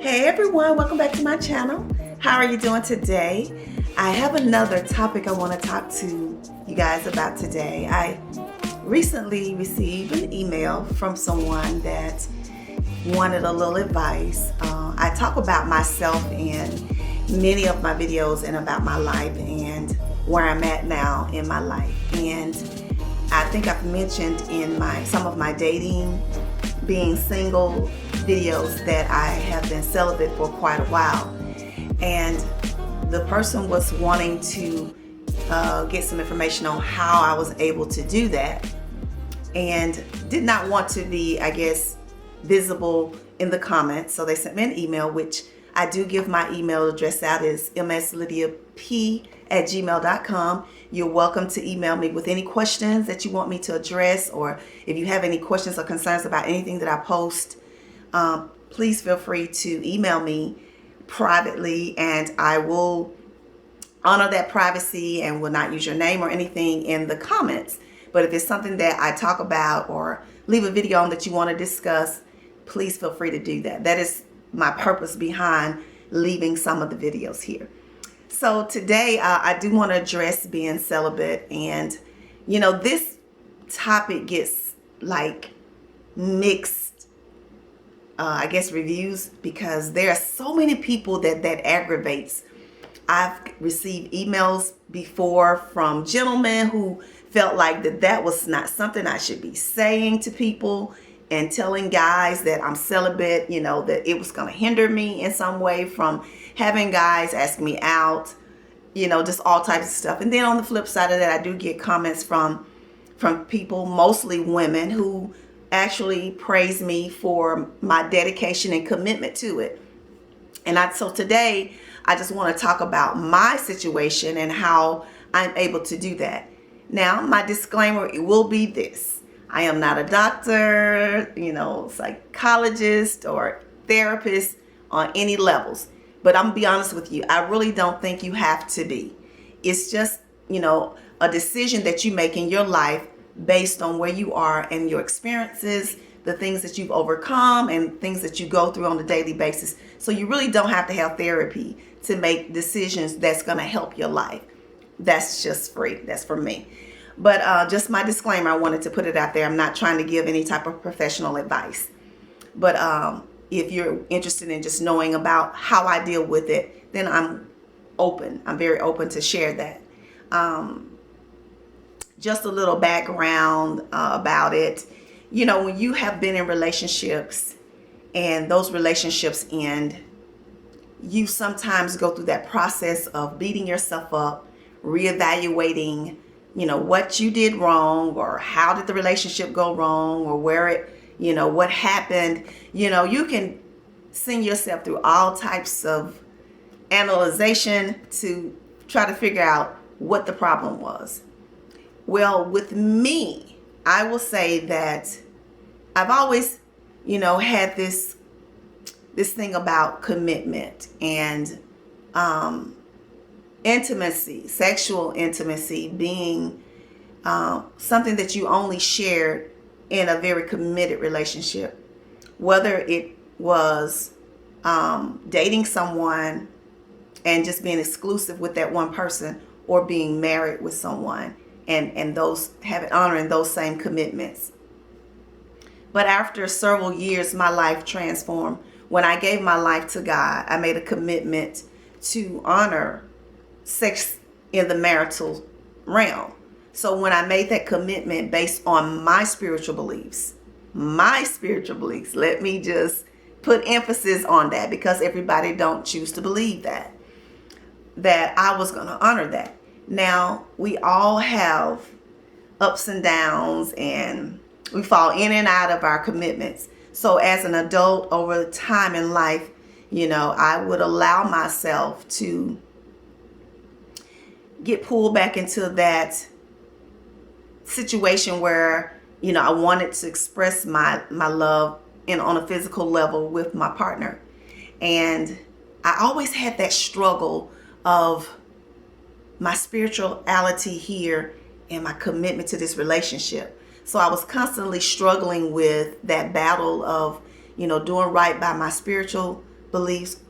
Hey everyone, welcome back to my channel. How are you doing today? I have another topic I want to talk to you guys about today. I recently received an email from someone that wanted a little advice. I talk about myself in many of my videos and about my life and where I'm at now in my life. And I think I've mentioned in some of my dating, being single videos that I have been celibate for quite a while. And the person was wanting to get some information on how I was able to do that and did not want to be, I guess, visible in the comments. So they sent me an email, which I do give my email address out, is mslydiap@gmail.com. You're welcome to email me with any questions that you want me to address, or if you have any questions or concerns about anything that I post, please feel free to email me privately, and I will honor that privacy and will not use your name or anything in the comments. But if it's something that I talk about or leave a video on that you want to discuss, please feel free to do that. That is my purpose behind leaving some of the videos here. So today I do want to address being celibate, and this topic gets like mixed I guess reviews, because there are so many people that aggravates. I've received emails before from gentlemen who felt like that was not something I should be saying to people and telling guys that I'm celibate, that it was going to hinder me in some way from having guys ask me out, just all types of stuff. And then on the flip side of that, I do get comments from people, mostly women, who actually praise me for my dedication and commitment to it. And so today I just want to talk about my situation and how I'm able to do that. Now, my disclaimer, it will be this: I am not a doctor, psychologist or therapist on any levels. But I'm gonna be honest with you, I really don't think you have to be. It's just, a decision that you make in your life based on where you are and your experiences, the things that you've overcome and things that you go through on a daily basis. So you really don't have to have therapy to make decisions that's going to help your life. That's just free. That's for me. But just my disclaimer, I wanted to put it out there. I'm not trying to give any type of professional advice. But if you're interested in just knowing about how I deal with it, then I'm open. I'm very open to share that. Just a little background about it. When you have been in relationships and those relationships end, you sometimes go through that process of beating yourself up, reevaluating, what you did wrong, or how did the relationship go wrong, or where it, what happened. You can send yourself through all types of analyzation to try to figure out what the problem was. Well, with me, I will say that I've always, had this thing about commitment and intimacy, sexual intimacy being something that you only share in a very committed relationship, whether it was dating someone and just being exclusive with that one person, or being married with someone and those honoring those same commitments. But after several years, my life transformed. When I gave my life to God, I made a commitment to honor sex in the marital realm. So when I made that commitment based on my spiritual beliefs, let me just put emphasis on that, because everybody don't choose to believe that I was going to honor that. Now, we all have ups and downs, and we fall in and out of our commitments. So as an adult, over the time in life, I would allow myself to get pulled back into that situation where, I wanted to express my love on a physical level with my partner. And I always had that struggle of my spirituality here and my commitment to this relationship. So I was constantly struggling with that battle of, doing right by my spiritual beliefs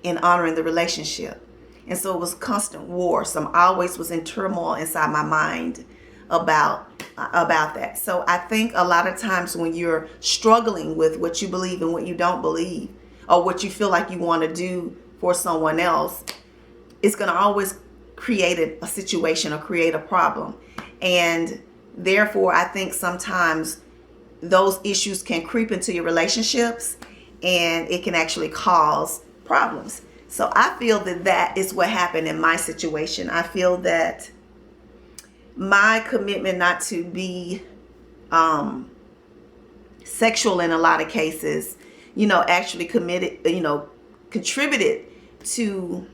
in honoring the relationship. And so it was constant war. So I always was in turmoil inside my mind about that. So I think a lot of times when you're struggling with what you believe and what you don't believe, or what you feel like you want to do for someone else, it's going to always create a situation or create a problem. And therefore, I think sometimes those issues can creep into your relationships, and it can actually cause problems. So I feel that is what happened in my situation. I feel that my commitment not to be sexual in a lot of cases, actually contributed to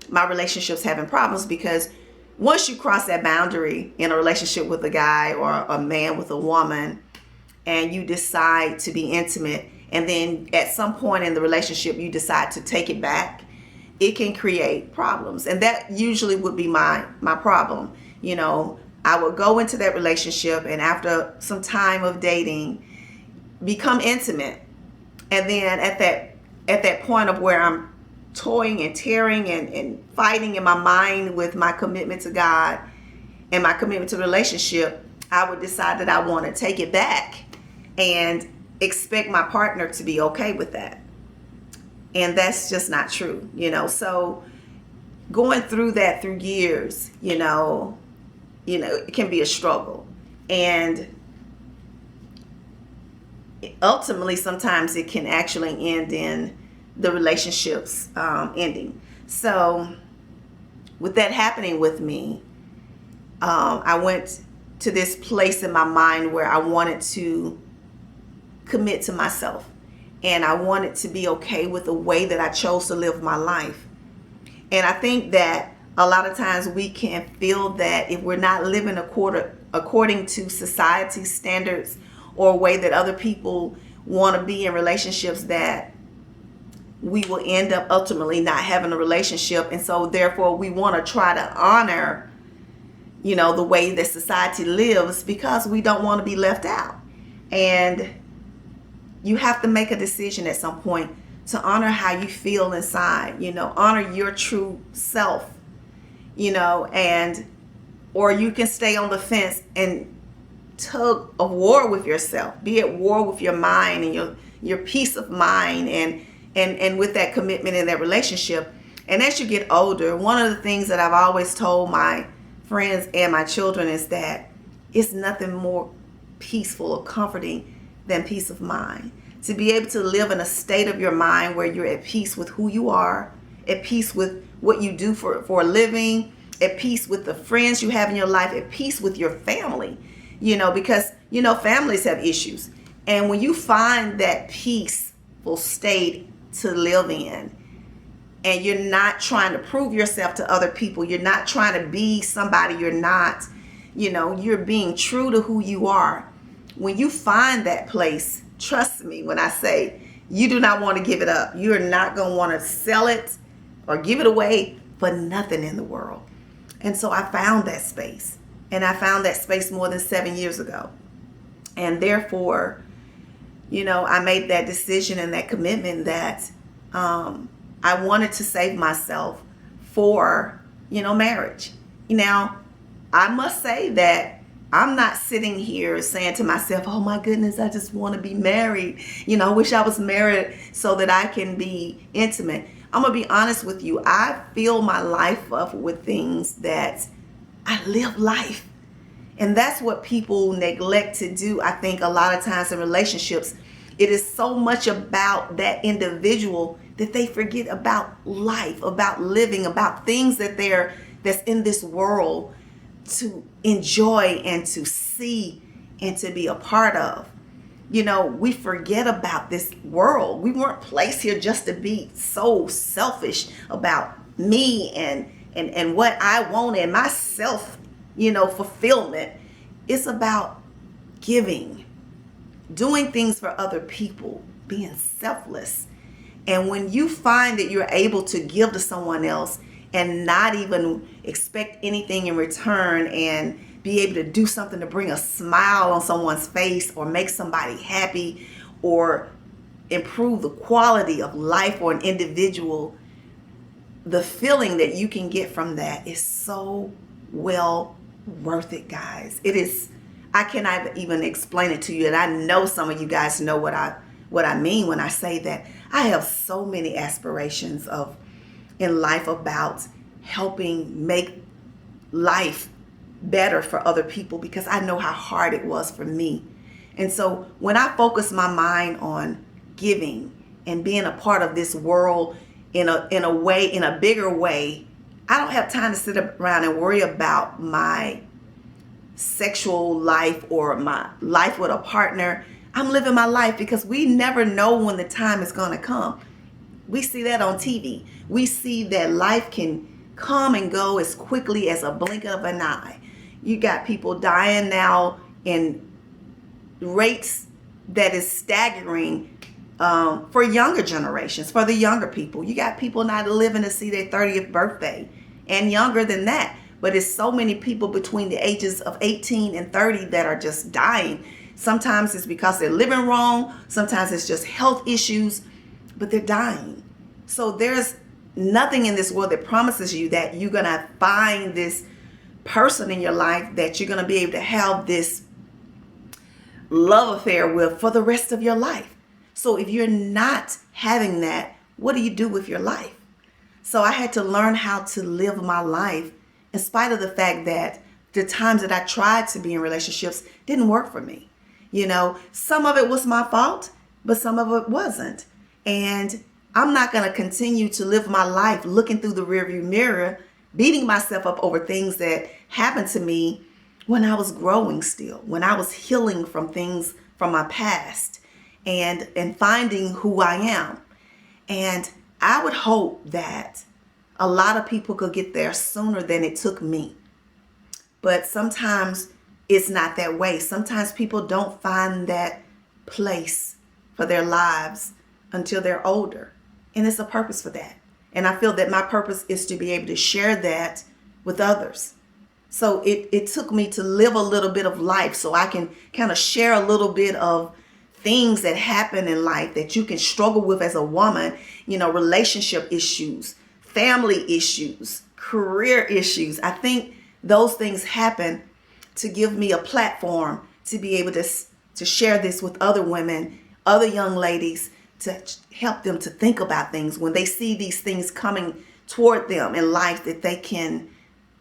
my relationships having problems, because once you cross that boundary in a relationship with a guy or a man with a woman, and you decide to be intimate, and then at some point in the relationship you decide to take it back, it can create problems. And that usually would be my problem. I would go into that relationship, and after some time of dating, become intimate, and then at that point of where I'm toying and tearing and fighting in my mind with my commitment to God and my commitment to the relationship, I would decide that I want to take it back and expect my partner to be okay with that. And that's just not true, So going through that through years, it can be a struggle. And ultimately, sometimes it can actually end in the relationships ending. So with that happening with me, I went to this place in my mind where I wanted to commit to myself, and I wanted to be okay with the way that I chose to live my life. And I think that a lot of times we can feel that if we're not living according to society's standards or a way that other people want to be in relationships, that we will end up ultimately not having a relationship. And so therefore we want to try to honor, the way that society lives, because we don't want to be left out. And you have to make a decision at some point to honor how you feel inside, honor your true self, or you can stay on the fence and tug of war with yourself, be at war with your mind and your peace of mind, and with that commitment in that relationship. And as you get older, one of the things that I've always told my friends and my children is that it's nothing more peaceful or comforting than peace of mind. To be able to live in a state of your mind where you're at peace with who you are, at peace with what you do for a living, at peace with the friends you have in your life, at peace with your family, because, families have issues. And when you find that peaceful state to live in, and you're not trying to prove yourself to other people, you're not trying to be somebody you're not, you're being true to who you are. When you find that place, trust me when I say you do not want to give it up. You're not going to want to sell it or give it away for nothing in the world. And so I found that space. And I found that space more than 7 years ago. And therefore, I made that decision and that commitment that I wanted to save myself for, marriage. Now, I must say that I'm not sitting here saying to myself, oh my goodness, I just want to be married. I wish I was married so that I can be intimate. I'm going to be honest with you. I fill my life up with things that I live life. And that's what people neglect to do. I think a lot of times in relationships, it is so much about that individual that they forget about life, about living, about things that's in this world to enjoy and to see and to be a part of. We forget about this world. We weren't placed here just to be so selfish about me and what I want and myself, fulfillment. It's about giving, doing things for other people, being selfless. And when you find that you're able to give to someone else and not even expect anything in return, and be able to do something to bring a smile on someone's face or make somebody happy or improve the quality of life for an individual, the feeling that you can get from that is so well worth it, guys. It is. I cannot even explain it to you, and I know some of you guys know what I mean when I say that. I have so many aspirations in life about helping make life better for other people, because I know how hard it was for me. And so when I focus my mind on giving and being a part of this world in a bigger way, I don't have time to sit around and worry about my sexual life or my life with a partner. I'm living my life, because we never know when the time is going to come. We see that on TV. We see that life can come and go as quickly as a blink of an eye. You got people dying now in rates that is staggering for younger generations, for the younger people. You got people not living to see their 30th birthday and younger than that. But it's so many people between the ages of 18 and 30 that are just dying. Sometimes it's because they're living wrong. Sometimes it's just health issues, but they're dying. So there's nothing in this world that promises you that you're going to find this person in your life that you're going to be able to have this love affair with for the rest of your life. So if you're not having that, what do you do with your life? So I had to learn how to live my life in spite of the fact that the times that I tried to be in relationships didn't work for me. You know, some of it was my fault, but some of it wasn't. And I'm not going to continue to live my life looking through the rearview mirror, beating myself up over things that happened to me when I was growing still, when I was healing from things from my past and finding who I am. And I would hope that a lot of people could get there sooner than it took me. But sometimes it's not that way. Sometimes people don't find that place for their lives until they're older. And it's a purpose for that. And I feel that my purpose is to be able to share that with others. So it took me to live a little bit of life so I can kind of share a little bit of things that happen in life that you can struggle with as a woman, you know, relationship issues, family issues, career issues. I think those things happen to give me a platform to be able to share this with other women, other young ladies, to help them to think about things when they see these things coming toward them in life, that they can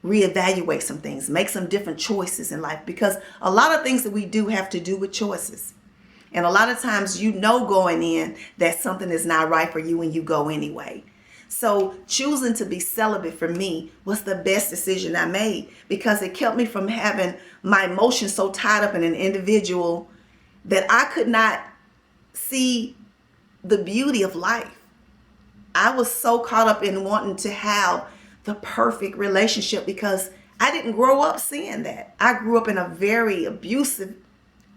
reevaluate some things, make some different choices in life, because a lot of things that we do have to do with choices. And a lot of times, you know, going in that something is not right for you and you go anyway. So choosing to be celibate for me was the best decision I made, because it kept me from having my emotions so tied up in an individual that I could not see the beauty of life. I was so caught up in wanting to have the perfect relationship because I didn't grow up seeing that. I grew up in a very abusive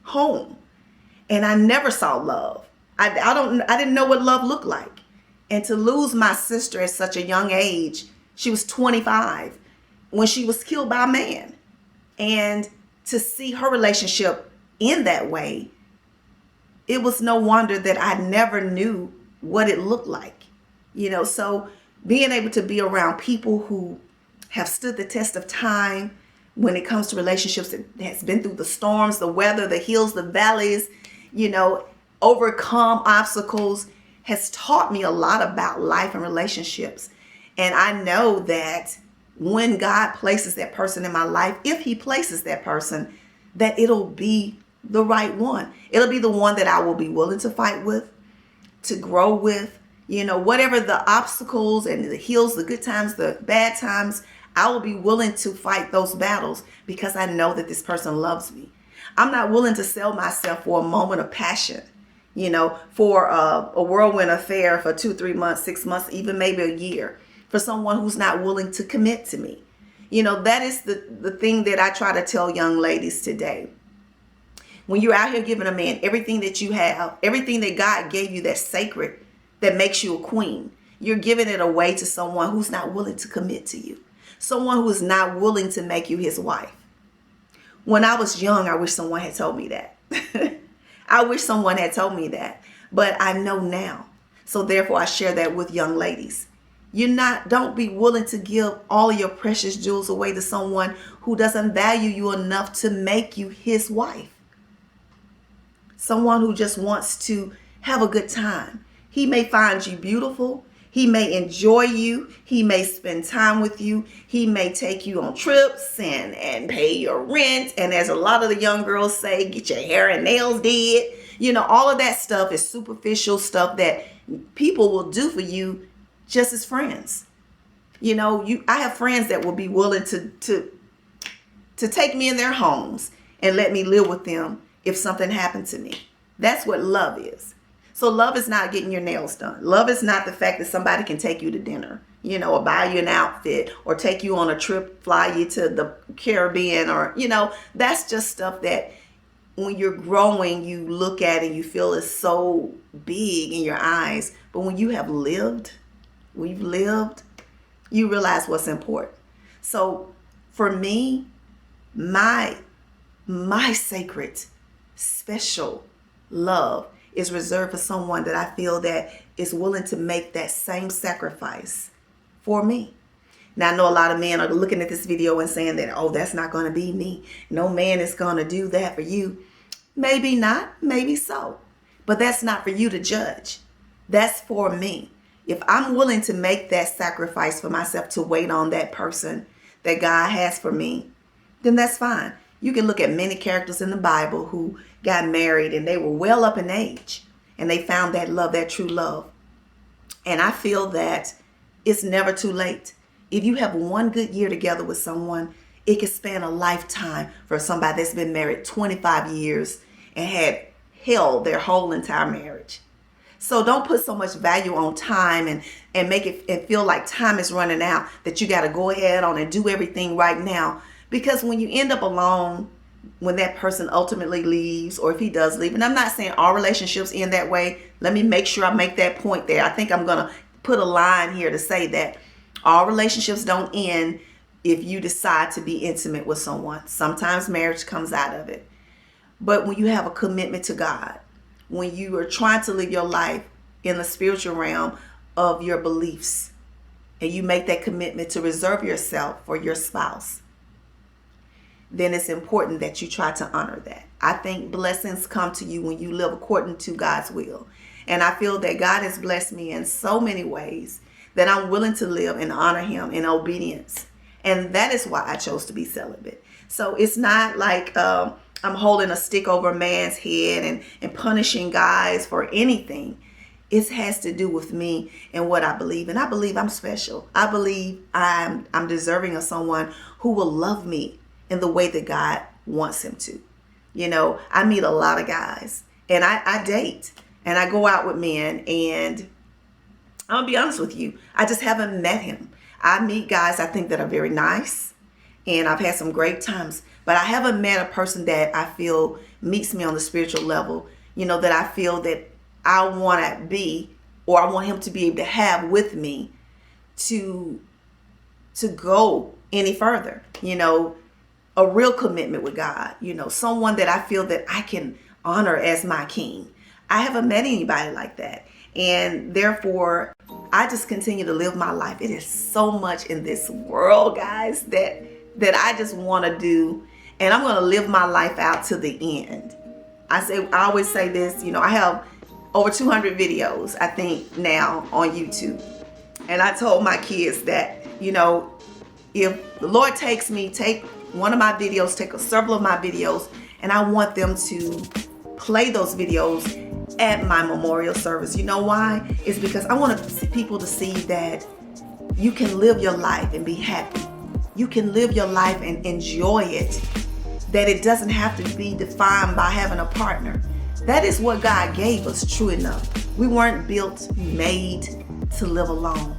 home, and I never saw love. I didn't know what love looked like. And to lose my sister at such a young age, she was 25 when she was killed by a man. And to see her relationship in that way, it was no wonder that I never knew what it looked like. You know, so being able to be around people who have stood the test of time when it comes to relationships, that has been through the storms, the weather, the hills, the valleys, you know, overcome obstacles, has taught me a lot about life and relationships. And I know that when God places that person in my life, if he places that person, that it'll be the right one. It'll be the one that I will be willing to fight with, to grow with, you know, whatever the obstacles and the hills, the good times, the bad times, I will be willing to fight those battles because I know that this person loves me. I'm not willing to sell myself for a moment of passion, you know, for a whirlwind affair for 2, 3 months, 6 months, even maybe a year, for someone who's not willing to commit to me. You know, that is the thing that I try to tell young ladies today. When you're out here giving a man everything that you have, everything that God gave you that's sacred, that makes you a queen, you're giving it away to someone who's not willing to commit to you, someone who is not willing to make you his wife. When I was young, I wish someone had told me that. I wish someone had told me that. but I know now. So therefore I share that with young ladies. Don't be willing to give all of your precious jewels away to someone who doesn't value you enough to make you his wife. Someone who just wants to have a good time. He may find you beautiful. He may enjoy you. He may spend time with you. He may take you on trips and pay your rent. And as a lot of the young girls say, get your hair and nails did. All of that stuff is superficial stuff that people will do for you just as friends. I have friends that will be willing to take me in their homes and let me live with them if something happened to me. That's what love is. So love is not getting your nails done. Love is not the fact that somebody can take you to dinner, or buy you an outfit or take you on a trip, fly you to the Caribbean, or, that's just stuff that when you're growing, you look at and you feel is so big in your eyes. But when you have lived, you realize what's important. So for me, my sacred, special love is reserved for someone that I feel that is willing to make that same sacrifice for me. Now, I know a lot of men are looking at this video and saying that, oh, that's not going to be me. No man is going to do that for you. Maybe not, maybe so. But that's not for you to judge. That's for me. If I'm willing to make that sacrifice for myself to wait on that person that God has for me, then that's fine. You can look at many characters in the Bible who got married and they were well up in age and they found that love, that true love. And I feel that it's never too late. If you have one good year together with someone, it can span a lifetime for somebody that's been married 25 years and had held their whole entire marriage. So don't put so much value on time and make it feel like time is running out, that you got to go ahead on and do everything right now. Because when you end up alone, when that person ultimately leaves, or if he does leave, and I'm not saying all relationships end that way. Let me make sure I make that point there. I think I'm going to put a line here to say that all relationships don't end if you decide to be intimate with someone. Sometimes marriage comes out of it. But when you have a commitment to God, when you are trying to live your life in the spiritual realm of your beliefs, and you make that commitment to reserve yourself for your spouse, then it's important that you try to honor that. I think blessings come to you when you live according to God's will. And I feel that God has blessed me in so many ways that I'm willing to live and honor him in obedience. And that is why I chose to be celibate. So it's not like I'm holding a stick over a man's head and punishing guys for anything. It has to do with me and what I believe. And I believe I'm special. I believe I'm deserving of someone who will love me in the way that God wants him to. I meet a lot of guys and I date and I go out with men, and I'm gonna be honest with you, I just haven't met him. I meet guys I think that are very nice and I've had some great times, but I haven't met a person that I feel meets me on the spiritual level, that I feel that I want to be, or I want him to be able to have with me to go any further, a real commitment with God, someone that I feel that I can honor as my king. I haven't met anybody like that. And therefore, I just continue to live my life. It is so much in this world, guys, that I just want to do. And I'm going to live my life out to the end. I always say this, I have over 200 videos, I think, now on YouTube. And I told my kids that, if the Lord takes me, take one of my videos, take several of my videos, and I want them to play those videos at my memorial service. You know why? It's because I want people to see that you can live your life and be happy. You can live your life and enjoy it. That it doesn't have to be defined by having a partner. That is what God gave us, true enough. We weren't made to live alone.